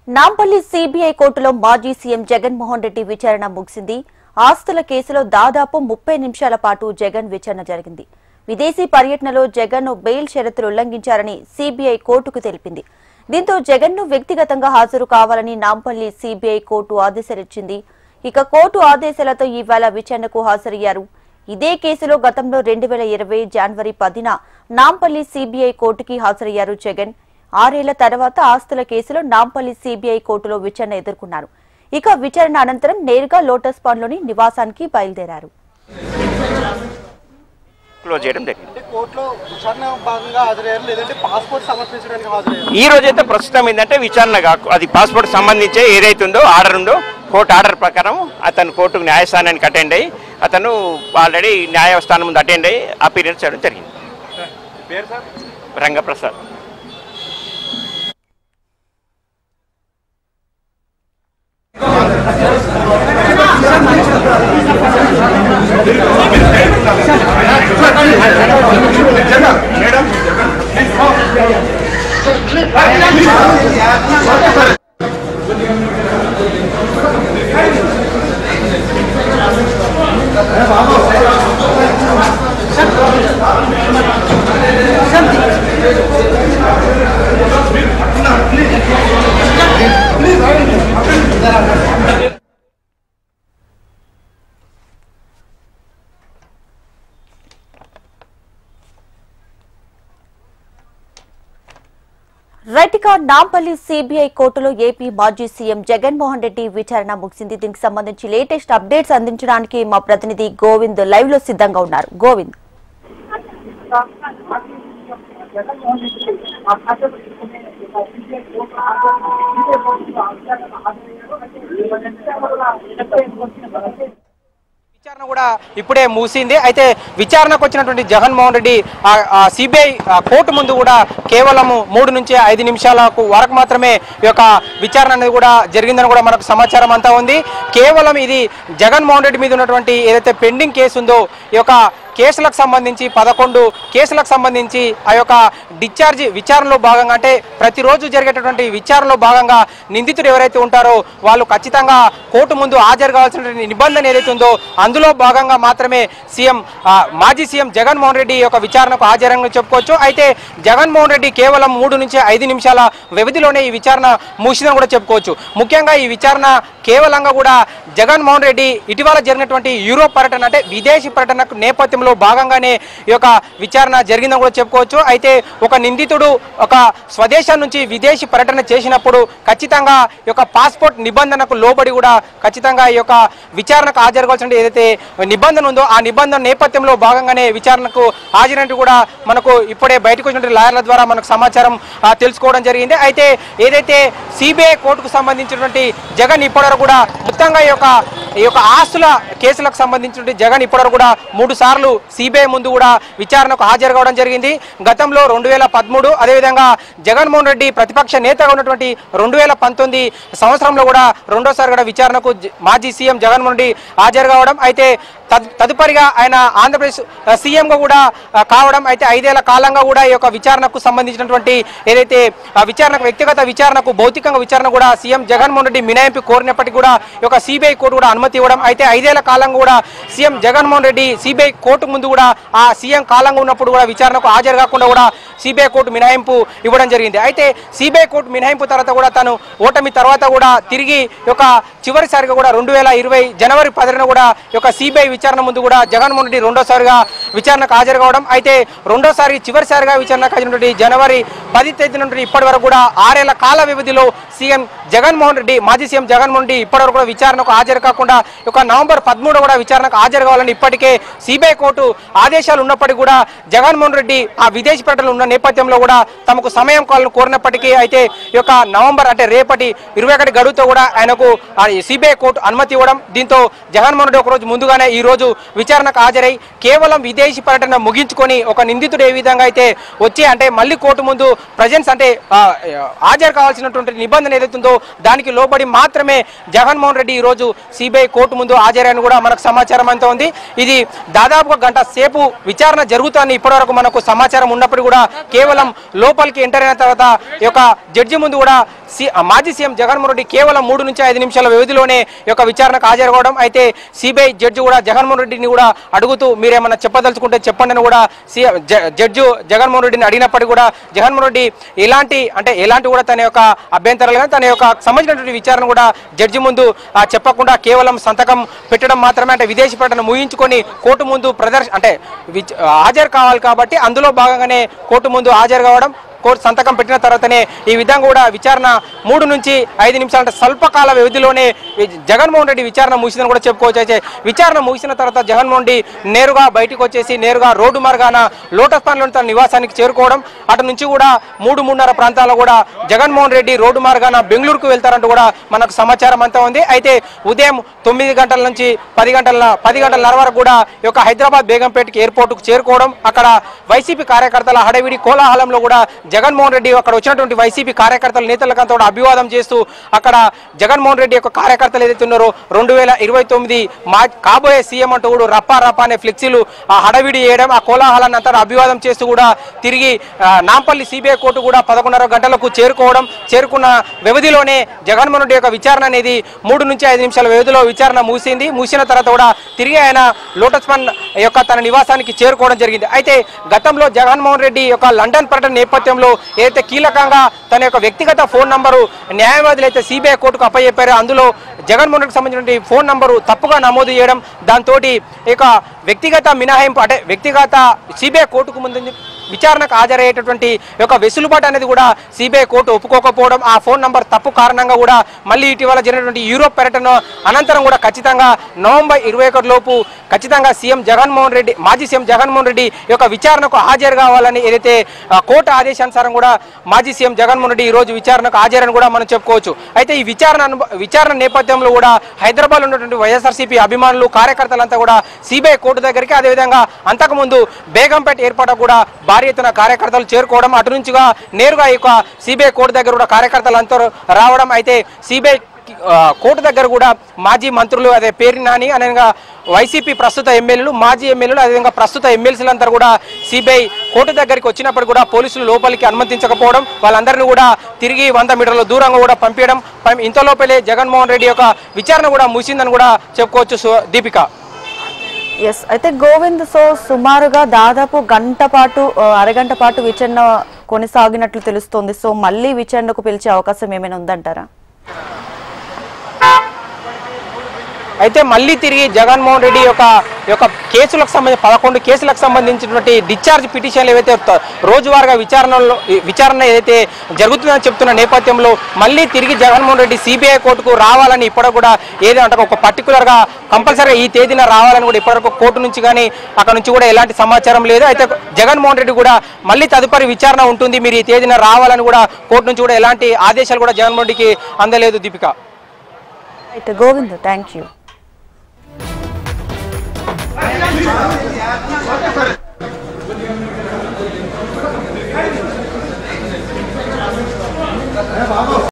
Nampally CBI కోర్టులో మాజీ CM Jaganmohan Reddy విచారణ ముగిసింది. ఆస్తుల కేసులో దాదాపు 30 నిమిషాల పాటు జగన్ విచారణ జరిగింది. విదేశీ పర్యటనలో జగన్ బెయిల్ షరతులు ఉల్లంఘించారని సిబిఐ కోర్టుకు తెలిపింది. దీంతో జగన్ వ్యక్తిగతంగా హాజరు కావాలని నాంపల్లి సిబిఐ కోర్టు ఆదేశాలిచ్చింది. ఇక కోర్టు ఆదేశాలతో ఇవాళ విచారణకు హాజరయ్యారు. ఇదే కేసులో గతంలో 2020 జనవరి 10న నాంపల్లి సిబిఐ కోర్టుకి హాజరయ్యారు జగన్. 6 ఏళ్ల తర్వాత ఆస్తుల కేసులో నాంపల్లి సిబిఐ కోర్టులో విచారణ ఎదుర్కొన్నారు. ఇక విచారణ అనంతరం నేరుగా లోటస్ పాండ్లోని నివాసానికి బయలుదేరారు. ఈ రోజైతే ప్రస్తుతం ఏంటంటే విచారణ అది పాస్పోర్ట్ సంబంధించి ఏదైతుందో ఆర్డర్ ఉందో కోర్టు ఆర్డర్ ప్రకారం అతను కోర్టుకు న్యాయస్థానానికి అటెండ్ అయ్యి అతను ఆల్రెడీ న్యాయస్థానం ముందు అటెండ్ అయ్యి అపీరెన్స్ చేయడం జరిగింది. రంగప్రసాద్. రైట్గా నాంపల్లి సిబిఐ కోర్టులో ఏపీ మాజీ సీఎం జగన్మోహన్ రెడ్డి విచారణ ముగిసింది. దీనికి సంబంధించి లేటెస్ట్ అప్డేట్స్ అందించడానికి మా ప్రతినిధి గోవింద్ లైవ్ లో సిద్ధంగా ఉన్నారు. గోవింద్, విచారణ కూడా ఇప్పుడే ముగిసింది. అయితే విచారణకు వచ్చినటువంటి జగన్మోహన్ రెడ్డి సిబిఐ కోర్టు ముందు కూడా కేవలం 3 నుంచి 5 నిమిషాల వరకు మాత్రమే ఈ యొక్క విచారణ అనేది కూడా జరిగిందని కూడా మనకు సమాచారం అంతా ఉంది. కేవలం ఇది జగన్మోహన్ రెడ్డి మీద ఉన్నటువంటి ఏదైతే పెండింగ్ కేసు ఉందో ఈ యొక్క కేసులకు సంబంధించి 11 కేసులకు సంబంధించి ఆ యొక్క డిశ్చార్జ్ విచారణలో భాగంగా అంటే ప్రతిరోజు జరిగేటటువంటి విచారణలో భాగంగా నిందితుడు ఎవరైతే ఉంటారో వాళ్ళు ఖచ్చితంగా కోర్టు ముందు హాజరు కావాల్సిన నిబంధన ఏదైతే ఉందో అందులో భాగంగా మాత్రమే మాజీ సీఎం జగన్మోహన్ రెడ్డి యొక్క విచారణకు హాజరని చెప్పుకోవచ్చు. అయితే జగన్మోహన్ రెడ్డి కేవలం 3 నుంచి 5 నిమిషాల వ్యవధిలోనే ఈ విచారణ ముగిసిందని కూడా చెప్పుకోవచ్చు. ముఖ్యంగా ఈ విచారణ కేవలంగా కూడా జగన్మోహన్ రెడ్డి ఇటీవల జరిగినటువంటి యూరోప్ పర్యటన అంటే విదేశీ పర్యటనకు నేపథ్యంలో భాగంగానే ఈ యొక్క విచారణ జరిగిందని కూడా చెప్పుకోవచ్చు. అయితే ఒక నిందితుడు ఒక స్వదేశం నుంచి విదేశీ పర్యటన చేసినప్పుడు ఖచ్చితంగా ఈ యొక్క పాస్పోర్ట్ నిబంధనకు లోబడి కూడా ఖచ్చితంగా ఈ యొక్క విచారణకు హాజరుకోవాల్సిన ఏదైతే నిబంధన ఉందో ఆ నిబంధన నేపథ్యంలో భాగంగానే విచారణకు హాజరైనట్టు కూడా మనకు ఇప్పుడే బయటకు వచ్చినటువంటి లాయర్ల ద్వారా మనకు సమాచారం తెలుసుకోవడం జరిగింది. అయితే ఏదైతే సిబిఐ కోర్టుకు సంబంధించినటువంటి జగన్ ఇప్పటివరకు కూడా మొత్తంగా ఈ యొక్క ఆస్తుల కేసులకు సంబంధించినటువంటి జగన్ ఇప్పటివరకు కూడా 3 సార్లు సిబిఐ ముందు కూడా విచారణకు హాజరు కావడం జరిగింది. గతంలో 2013 అదేవిధంగా జగన్మోహన్ రెడ్డి ప్రతిపక్ష నేతగా ఉన్నటువంటి 2019 సంవత్సరంలో కూడా రెండోసారి కూడా విచారణకు మాజీ సీఎం జగన్మోహన్ రెడ్డి హాజరు కావడం. అయితే తదుపరిగా ఆయన ఆంధ్రప్రదేశ్ సీఎంగా కూడా కావడం. అయితే 5 ఏళ్ల కాలంగా కూడా ఈ యొక్క విచారణకు సంబంధించినటువంటి ఏదైతే విచారణకు వ్యక్తిగత విచారణకు భౌతికంగా విచారణ కూడా సీఎం జగన్మోహన్ రెడ్డి మినహాయింపు కోరినప్పటికీ కూడా ఈ యొక్క సిబిఐ కోర్టు కూడా అనుమతి ఇవ్వడం. అయితే 5 ఏళ్ల కాలంగా కూడా CM Jaganmohan Reddy CBI court ముందు కూడా ఆ సీఎం కాలంగా ఉన్నప్పుడు కూడా విచారణకు హాజరు కాకుండా కూడా సిబిఐ కోర్టు మినహాయింపు ఇవ్వడం జరిగింది. అయితే సిబిఐ కోర్టు మినహాయింపు తర్వాత కూడా తను ఓటమి తర్వాత కూడా తిరిగి యొక్క చివరిసారిగా కూడా 2020 జనవరి 10న కూడా ఈ యొక్క సిబిఐ విచారణ ముందు కూడా జగన్మోహన్ రెడ్డి రెండోసారిగా విచారణకు హాజరు కావడం. అయితే రెండోసారి చివరిసారిగా విచారణకు హాజరైనటువంటి జనవరి 10 తేదీ నుండి ఇప్పటి వరకు కూడా 6 ఏళ్ల కాల వ్యవధిలో సీఎం జగన్మోహన్ రెడ్డి మాజీ సీఎం జగన్మోహన్ రెడ్డి ఇప్పటివరకు కూడా విచారణకు హాజరు కాకుండా ఒక నవంబర్ 13 కూడా విచారణకు హాజరు కావాలని ఇప్పటికే సిబిఐ కోర్టు ఆదేశాలు ఉన్నప్పటికీ కూడా జగన్మోహన్ రెడ్డి ఆ విదేశీ పర్యటనలో ఉన్న నేపథ్యంలో కూడా తమకు సమయం కావాలని కోరినప్పటికీ అయితే ఈ యొక్క నవంబర్ అంటే రేపటి 21 గడువుతో కూడా ఆయనకు సిబిఐ కోర్టు అనుమతి ఇవ్వడం, దీంతో జగన్మోహన్ రెడ్డి ఒకరోజు ముందుగానే ఈ రోజు విచారణకు హాజరై కేవలం విదేశీ పర్యటన ముగించుకొని ఒక నిందితుడు ఏ విధంగా అయితే వచ్చి అంటే మళ్ళీ కోర్టు ముందు ప్రజెన్స్ అంటే హాజరు కావాల్సినటువంటి నిబంధన ఏదైతుందో దానికి లోబడి మాత్రమే జగన్మోహన్ రెడ్డి ఈ రోజు సిబిఐ కోర్టు ముందు హాజరని కూడా మనకు సమాచారం అంతా ఉంది. ఇది దాదాపుగా గంట సేపు విచారణ జరుగుతుందని ఇప్పటివరకు మనకు సమాచారం ఉన్నప్పుడు కూడా కేవలం లోపలికి ఎంటర్ అయిన తర్వాత ఈ యొక్క జడ్జి ముందు కూడా మాజీ సీఎం జగన్మోహన్ రెడ్డి కేవలం 3 నుంచి 5 నిమిషాల వ్యవధిలోనే ఈ యొక్క విచారణకు హాజరు కావడం. అయితే సిబిఐ జడ్జి కూడా జగన్మోహన్ రెడ్డిని కూడా అడుగుతూ మీరేమన్నా చెప్పదలుచుకుంటే చెప్పండి అని కూడా జడ్జి జగన్మోహన్ రెడ్డిని అడిగినప్పటికీ కూడా జగన్మోహన్ రెడ్డి ఎలాంటి కూడా తన యొక్క అభ్యంతరాలు కానీ తన యొక్క సంబంధించినటువంటి విచారణ కూడా జడ్జి ముందు చెప్పకుండా కేవలం సంతకం పెట్టడం మాత్రమే అంటే విదేశీ పర్యటన ముగించుకొని కోర్టు ముందు హాజరు కావాలి కాబట్టి అందులో భాగంగానే కోర్టు ముందు హాజరు కావడం, కోర్టు సంతకం పెట్టిన తర్వాతనే ఈ విధంగా కూడా విచారణ 3 నుంచి 5 నిమిషాలు అంటే స్వల్పకాల వ్యవధిలోనే జగన్మోహన్ రెడ్డి విచారణ ముగిసిందని కూడా చెప్పుకోవచ్చు. అయితే విచారణ ముగిసిన తర్వాత జగన్మోహన్ రెడ్డి నేరుగా బయటకు వచ్చేసి నేరుగా రోడ్డు మార్గాన లోటస్ పాండ్లోని తన నివాసానికి చేరుకోవడం, అటు నుంచి కూడా 3-3:30 ప్రాంతాల్లో కూడా జగన్మోహన్ రెడ్డి రోడ్డు మార్గాన బెంగళూరుకు వెళ్తారంటూ కూడా మనకు సమాచారం అంతా ఉంది. అయితే ఉదయం 9 గంటల నుంచి 10 గంటల వరకు కూడా ఈ యొక్క హైదరాబాద్ బేగంపేటకి ఎయిర్పోర్టుకు చేరుకోవడం, అక్కడ వైసీపీ కార్యకర్తల హడావిడి కోలాహలంలో కూడా జగన్మోహన్ రెడ్డి అక్కడ వచ్చినటువంటి వైసీపీ కార్యకర్తల నేతలకంతా కూడా అభివాదం చేస్తూ అక్కడ జగన్మోహన్ రెడ్డి యొక్క కార్యకర్తలు ఏదైతే ఉన్నారో 2029 కాబోయే సీఎం అంటూ కూడా రప్పా అనే ఫ్లెక్సీలు ఆ హడావిడి చేయడం, ఆ కోలాహలాన్ని అంతా అభివాదం చేస్తూ కూడా తిరిగి నాంపల్లి సిబిఐ కోర్టు కూడా 11:30 గంటలకు చేరుకున్న వ్యవధిలోనే జగన్మోహన్ రెడ్డి యొక్క విచారణ అనేది 3 నుంచి 5 నిమిషాల వ్యవధిలో విచారణ ముగిసిన తర్వాత కూడా తిరిగి ఆయన లోటస్ పాండ్ యొక్క తన నివాసానికి చేరుకోవడం జరిగింది. అయితే గతంలో జగన్మోహన్ రెడ్డి యొక్క లండన్ పర్యటన నేపథ్యంలో ఏదైతే కీలకంగా తన యొక్క వ్యక్తిగత ఫోన్ నంబరు న్యాయవాదులు అయితే సిబిఐ కోర్టుకు అప్పచెప్పారో అందులో జగన్మోహన్ రెడ్డికి సంబంధించిన ఫోన్ నంబరు తప్పుగా నమోదు చేయడం, దాంతో ఇక వ్యక్తిగత మినహాయింపు అంటే వ్యక్తిగత సిబిఐ కోర్టుకు ముందు విచారణకు హాజరయ్యేటటువంటి యొక్క వెసులుబాటు అనేది కూడా సిబిఐ కోర్టు ఒప్పుకోకపోవడం, ఆ ఫోన్ నంబర్ తప్పు కారణంగా కూడా మళ్ళీ ఇటీవల జరిగినటువంటి యూరోప్ పర్యటన అనంతరం కూడా ఖచ్చితంగా నవంబర్ 21 లోపు ఖచ్చితంగా మాజీ సీఎం జగన్మోహన్ రెడ్డి యొక్క విచారణకు హాజరు కావాలని ఏదైతే కోర్టు ఆదేశానుసారం కూడా మాజీ సీఎం జగన్మోహన్ రెడ్డి ఈ రోజు విచారణకు హాజరని కూడా మనం చెప్పుకోవచ్చు. అయితే ఈ విచారణ నేపథ్యంలో కూడా హైదరాబాద్ ఉన్నటువంటి వైఎస్ఆర్సీపీ అభిమానులు కార్యకర్తలంతా కూడా సిబిఐ కోర్టు దగ్గరికి, అదేవిధంగా అంతకుముందు బేగంపేట ఏర్పాటు కూడా భారీ ఎత్తున కార్యకర్తలు చేరుకోవడం, అటు నుంచిగా నేరుగా ఈ సిబిఐ కోర్టు దగ్గర కూడా కార్యకర్తలు అంతా రావడం. అయితే సిబిఐ కోర్టు దగ్గర కూడా మాజీ మంత్రులు అదే పేరు నాని అనగా వైసీపీ ప్రస్తుత ఎమ్మెల్యేలు, మాజీ ఎమ్మెల్యేలు, అదేవిధంగా ప్రస్తుత ఎమ్మెల్సీలంతా కూడా సిబిఐ కోర్టు దగ్గరికి వచ్చినప్పుడు కూడా పోలీసులు లోపలికి అనుమతించకపోవడం, వాళ్ళందరినీ కూడా తిరిగి 100 మీటర్ల దూరంగా కూడా పంపించడం, ఇంతలోపలే జగన్మోహన్ రెడ్డి యొక్క విచారణ కూడా ముగిసిందని కూడా చెప్పుకోవచ్చు. దీపిక. ఎస్, అయితే గోవింద్, సో సుమారుగా దాదాపు అరగంట పాటు విచారణ కొనసాగినట్లు తెలుస్తోంది. సో మళ్ళీ విచారణకు పిలిచే అవకాశం ఏమైనా ఉందంటారా? అయితే మళ్ళీ తిరిగి జగన్మోహన్ రెడ్డి యొక్క కేసులకు సంబంధించి 11 కేసులకు సంబంధించినటువంటి డిశ్చార్జ్ పిటిషన్లు ఏవైతే రోజువారీగా విచారణ ఏదైతే జరుగుతుందని చెప్తున్న నేపథ్యంలో మళ్ళీ తిరిగి జగన్మోహన్ రెడ్డి సిబిఐ కోర్టుకు రావాలని ఇప్పటికి కూడా ఏదంటే ఒక పర్టికులర్గా కంపల్సరీగా ఈ తేదీన రావాలని కూడా ఇప్పటివరకు కోర్టు నుంచి కానీ అక్కడ నుంచి కూడా ఎలాంటి సమాచారం లేదు. అయితే జగన్మోహన్ రెడ్డి కూడా మళ్ళీ తదుపరి విచారణ ఉంటుంది, మీరు ఈ తేదీన రావాలని కూడా కోర్టు నుంచి కూడా ఎలాంటి ఆదేశాలు కూడా జగన్మోహన్ రెడ్డికి అందలేదు. దీపిక. Govind, thank you.